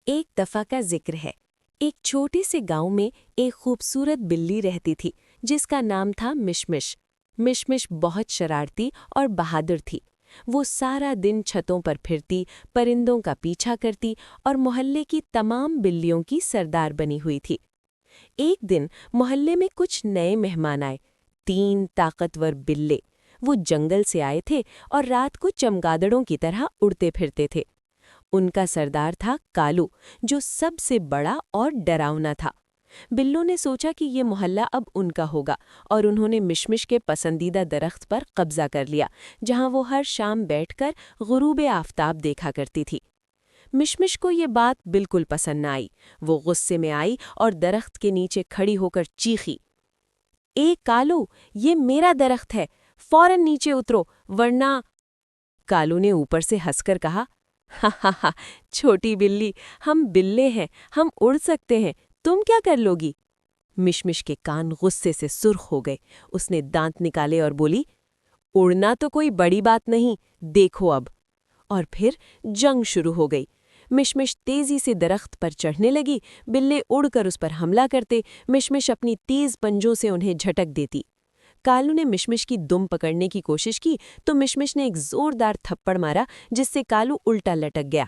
ایک دفعہ کا ذکر ہے۔ ایک چھوٹے سے گاؤں میں ایک خوبصورت بلی رہتی تھی جس کا نام تھا مشمش۔ مشمش بہت شرارتی اور بہادر تھی۔ وہ سارا دن چھتوں پر پھرتی، پرندوں کا پیچھا کرتی اور محلے کی تمام بلیوں کی سردار بنی ہوئی تھی۔ ایک دن محلے میں کچھ نئے مہمان آئے، 3 طاقتور بلے۔ وہ جنگل سے آئے تھے اور رات کو چمگادڑوں کی طرح اڑتے پھرتے تھے۔ ان کا سردار تھا کالو، جو سب سے بڑا اور ڈراؤنا تھا۔ بلوں نے سوچا کہ یہ محلہ اب ان کا ہوگا اور انہوں نے مشمش کے پسندیدہ درخت پر قبضہ کر لیا، جہاں وہ ہر شام بیٹھ کر غروب آفتاب دیکھا کرتی تھی۔ مشمش کو یہ بات بالکل پسند نہ آئی۔ وہ غصے میں آئی اور درخت کے نیچے کھڑی ہو کر چیخی، اے کالو، یہ میرا درخت ہے، فوراً نیچے اترو ورنہ… کالو نے اوپر سے ہنس کر کہا، ہا ہا ہا، چھوٹی بلی، ہم بلے ہیں، ہم اڑ سکتے ہیں، تم کیا کر لو گی؟ مشمش کے کان غصے سے سرخ ہو گئے۔ اس نے دانت نکالے اور بولی، اڑنا تو کوئی بڑی بات نہیں، دیکھو اب۔ اور پھر جنگ شروع ہو گئی۔ مشمش تیزی سے درخت پر چڑھنے لگی، بلے اڑ کر اس پر حملہ کرتے، مشمش اپنی تیز پنجوں سے انہیں جھٹک دیتی۔ کالو نے مشمش کی دم پکڑنے کی کوشش کی تو مشمش نے ایک زوردار تھپڑ مارا جس سے کالو الٹا لٹک گیا۔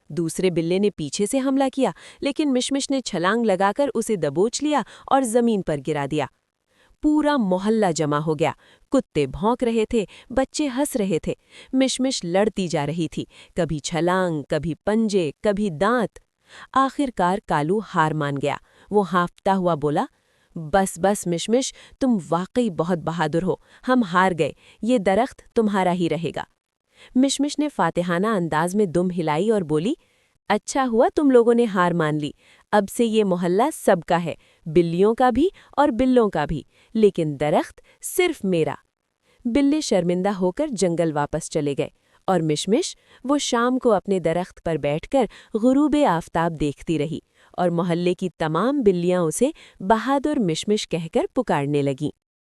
دوسرے بلے نے پیچھے سے حملہ کیا لیکن مشمش نے چھلانگ لگا کر اسے دبوچ لیا اور زمین پر گرا دیا۔ پورا محلہ جمع ہو گیا، کتے بھونک رہے تھے، بچے ہنس رہے تھے۔ مشمش لڑتی جا رہی تھی، کبھی چھلانگ، کبھی پنجے، کبھی دانت۔ آخر کار کالو ہار مان گیا۔ وہ ہانفتا ہوا بولا، بس بس مشمش، تم واقعی بہت بہادر ہو، ہم ہار گئے، یہ درخت تمہارا ہی رہے گا۔ مشمش نے فاتحانہ انداز میں دم ہلائی اور بولی، اچھا ہوا تم لوگوں نے ہار مان لی، اب سے یہ محلہ سب کا ہے، بلیوں کا بھی اور بلوں کا بھی، لیکن درخت صرف میرا۔ بلے شرمندہ ہو کر جنگل واپس چلے گئے اور مشمش وہ شام کو اپنے درخت پر بیٹھ کر غروب آفتاب دیکھتی رہی اور محلے کی تمام بلیاں اسے بہادر مشمش کہہ کر پکارنے لگیں۔